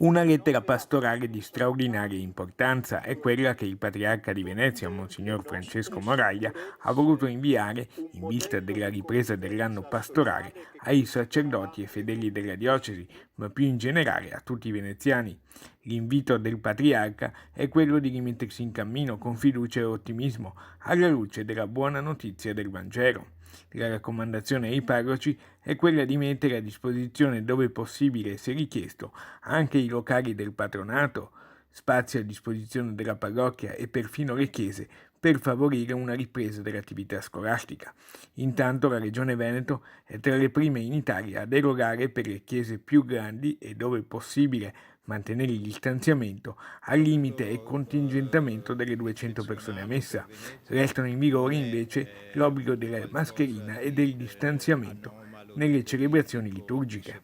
Una lettera pastorale di straordinaria importanza è quella che il patriarca di Venezia, Monsignor Francesco Moraglia, ha voluto inviare, in vista della ripresa dell'anno pastorale, ai sacerdoti e fedeli della diocesi, ma più in generale a tutti i veneziani. L'invito del patriarca è quello di rimettersi in cammino con fiducia e ottimismo, alla luce della buona notizia del Vangelo. La raccomandazione ai parroci è quella di mettere a disposizione dove possibile e se richiesto anche i locali del patronato, spazi a disposizione della parrocchia e perfino le chiese per favorire una ripresa dell'attività scolastica. Intanto la Regione Veneto è tra le prime in Italia a derogare per le chiese più grandi e dove possibile mantenere il distanziamento al limite e contingentamento delle 200 persone a messa. Restano in vigore invece l'obbligo della mascherina e del distanziamento nelle celebrazioni liturgiche.